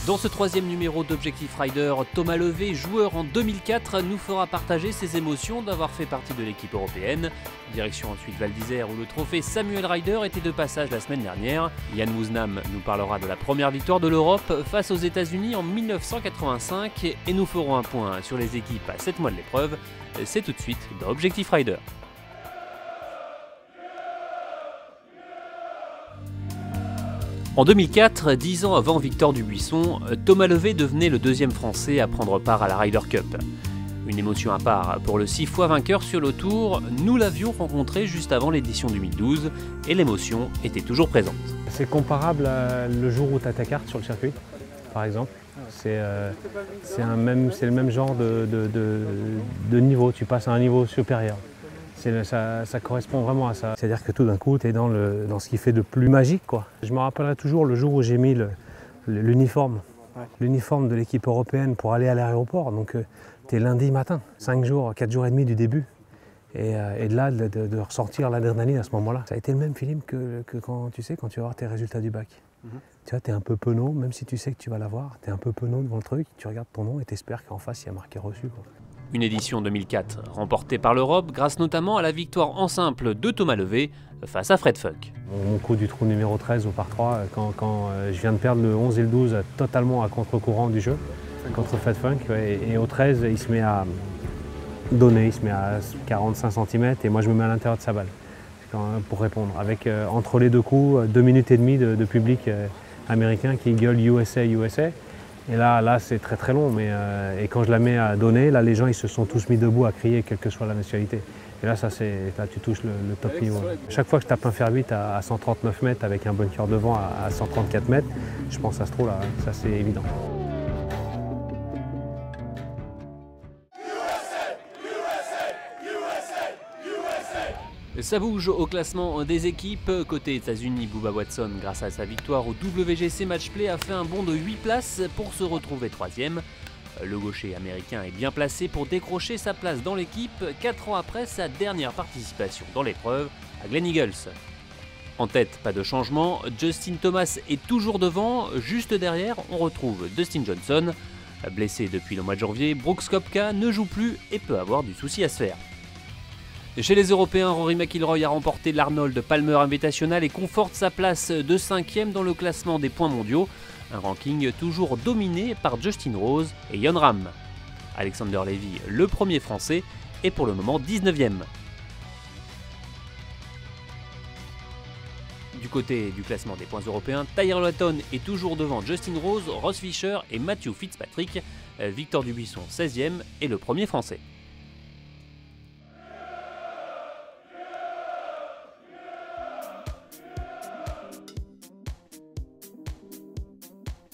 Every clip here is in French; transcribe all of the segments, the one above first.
Dans ce troisième numéro d'Objectif Rider, Thomas Levé, joueur en 2004, nous fera partager ses émotions d'avoir fait partie de l'équipe européenne. Direction ensuite Val d'Isère où le trophée Samuel Ryder était de passage la semaine dernière. Yann Mouznam nous parlera de la première victoire de l'Europe face aux États-Unis en 1985 et nous ferons un point sur les équipes à 7 mois de l'épreuve. C'est tout de suite dans Objectif Rider. En 2004, 10 ans avant Victor Dubuisson, Thomas Levé devenait le deuxième Français à prendre part à la Ryder Cup. Une émotion à part pour le 6 fois vainqueur sur le Tour, nous l'avions rencontré juste avant l'édition 2012 et l'émotion était toujours présente. C'est comparable à le jour où tu as ta carte sur le circuit, par exemple. C'est le même genre de niveau, tu passes à un niveau supérieur. Ça correspond vraiment à ça. C'est-à-dire que tout d'un coup, tu es dans ce qui fait de plus magique, quoi. Je me rappellerai toujours le jour où j'ai mis l'uniforme de l'équipe européenne pour aller à l'aéroport. Donc, tu es lundi matin, 5 jours, 4 jours et demi du début. Et de là, de ressortir l'adrénaline à ce moment-là. Ça a été le même feeling que quand tu vas avoir tes résultats du bac. Tu vois, tu es un peu penaud, même si tu sais que tu vas l'avoir, tu es un peu penaud devant le truc, tu regardes ton nom et tu espères qu'en face, il y a marqué reçu, quoi. Une édition 2004 remportée par l'Europe grâce notamment à la victoire en simple de Thomas Levé face à Fred Funk. Mon coup du trou numéro 13 au par 3, quand je viens de perdre le 11 et le 12 totalement à contre-courant du jeu, contre Fred Funk, et au 13, il se met à donner, il se met à 45 cm et moi je me mets à l'intérieur de sa balle pour répondre. Avec entre les deux coups, 2 minutes et demie de public américain qui gueule USA, USA. Et là c'est très très long, et quand je la mets à donner, là les gens ils se sont tous mis debout à crier, quelle que soit la nationalité. Et là, là tu touches le top niveau. Chaque fois que je tape un fer 8 à 139 mètres avec un bunker devant à 134 mètres, je pense à ce trou là, ça c'est évident. Ça bouge au classement des équipes. Côté États-Unis, Bubba Watson, grâce à sa victoire au WGC Matchplay, a fait un bond de 8 places pour se retrouver 3e. Le gaucher américain est bien placé pour décrocher sa place dans l'équipe 4 ans après sa dernière participation dans l'épreuve à Glen Eagles. En tête, pas de changement, Justin Thomas est toujours devant. Juste derrière, on retrouve Dustin Johnson. Blessé depuis le mois de janvier, Brooks Koepka ne joue plus et peut avoir du souci à se faire. Chez les Européens, Rory McIlroy a remporté l'Arnold Palmer Invitational et conforte sa place de 5e dans le classement des points mondiaux. Un ranking toujours dominé par Justin Rose et Jon Rahm. Alexander Levy, le premier français, est pour le moment 19e. Du côté du classement des points européens, Tyler Lawton est toujours devant Justin Rose, Ross Fisher et Matthew Fitzpatrick. Victor Dubuisson 16e est le premier français.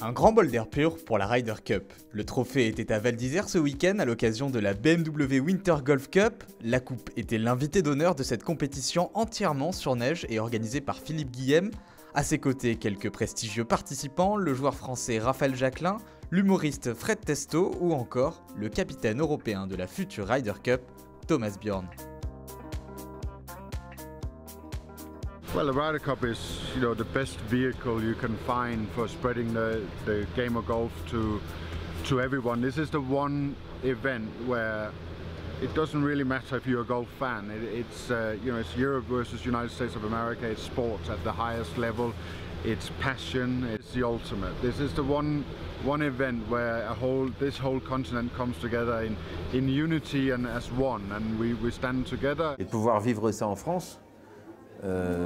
Un grand bol d'air pur pour la Ryder Cup. Le trophée était à Val d'Isère ce week-end à l'occasion de la BMW Winter Golf Cup. La coupe était l'invité d'honneur de cette compétition entièrement sur neige et organisée par Philippe Guillem. À ses côtés, quelques prestigieux participants, le joueur français Raphaël Jacquelin, l'humoriste Fred Testo ou encore le capitaine européen de la future Ryder Cup, Thomas Bjorn. Well, the Ryder Cup is, the best vehicle you can find for spreading the game of golf to everyone. This is the one event where it doesn't really matter if you're a golf fan. It's Europe versus United States of America. It's sports at the highest level. It's passion. It's the ultimate. This is the one event where this whole continent comes together in unity and as one, and we stand together. Et de pouvoir vivre ça en France.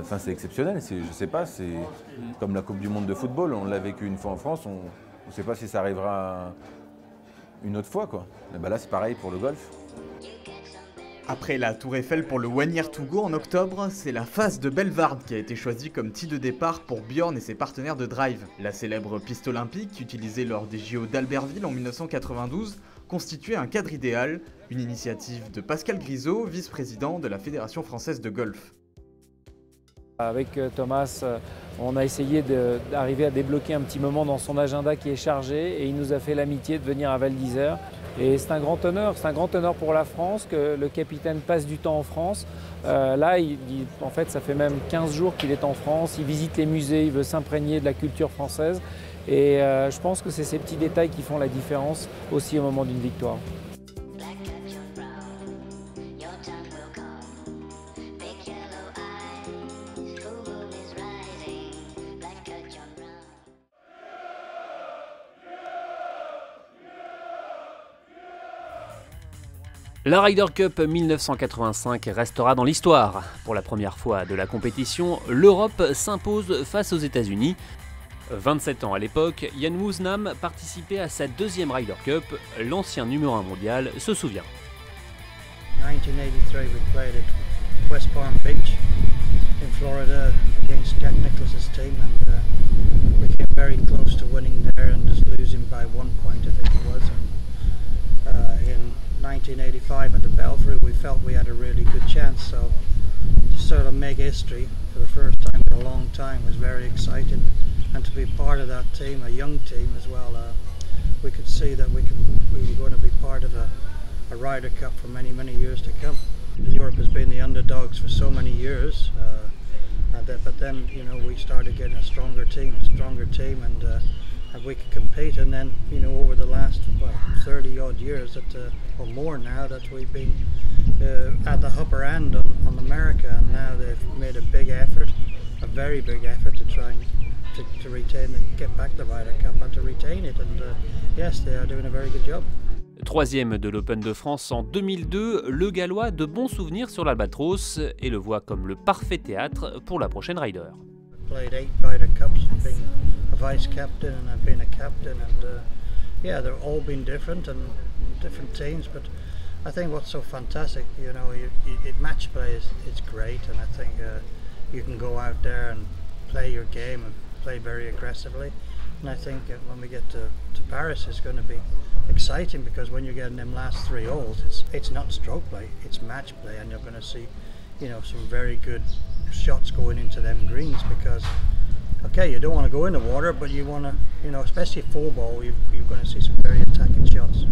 C'est exceptionnel, je sais pas, c'est comme la Coupe du Monde de football, on l'a vécu une fois en France, on ne sait pas si ça arrivera une autre fois, quoi. Et ben là c'est pareil pour le golf. Après la Tour Eiffel pour le One Year to Go en octobre, c'est la face de Bellewaerde qui a été choisie comme tee de départ pour Bjorn et ses partenaires de drive. La célèbre piste olympique, utilisée lors des JO d'Albertville en 1992, constituait un cadre idéal, une initiative de Pascal Grisot, vice-président de la Fédération française de golf. Avec Thomas, on a essayé d'arriver à débloquer un petit moment dans son agenda qui est chargé et il nous a fait l'amitié de venir à Val d'Isère. Et c'est un grand honneur pour la France que le capitaine passe du temps en France. Là, en fait, ça fait même 15 jours qu'il est en France, il visite les musées, il veut s'imprégner de la culture française. Et je pense que c'est ces petits détails qui font la différence aussi au moment d'une victoire. La Ryder Cup 1985 restera dans l'histoire. Pour la première fois de la compétition, l'Europe s'impose face aux États-Unis. 27 ans à l'époque, Jan Woosnam participait à sa deuxième Ryder Cup. L'ancien numéro 1 mondial se souvient. 1983 we played at West Palm Beach in Florida against Jack Nicklaus's team, and we came very close to winning there and just losing by 1 point, I think it was. And, in 1985 at the Belfry we felt we had a really good chance, so to sort of make history for the first time in a long time was very exciting, and to be part of that team, a young team as well, we could see that we were going to be part of a Ryder Cup for many years to come. Europe has been the underdogs for so many years, but then we started getting a stronger team, and we could compete. And then over the last 30 odd years or more now that we've been at the upper end on America, and now they've made a big effort, a very big effort to try and to retain, get back the Ryder Cup and to retain it. And yes, they are doing a very good job. Troisième de l'Open de France en 2002, le Gallois de bons souvenirs sur l'Albatros et le voit comme le parfait théâtre pour la prochaine Ryder. I've played 8 Ryder Cups, I've been a vice captain and I've been a captain, and yeah, they've all been different and different teams, but I think what's so fantastic, match play is great, and I think you can go out there and play your game and play very aggressively. And I think when we get to Paris, it's going to be exciting, because when you're getting them last 3 holes, it's not stroke play, it's match play, and you're going to see, some very good shots going into them greens, because, okay, you don't want to go in the water, but you want to, especially 4 ball, you're going to see some very attacking shots.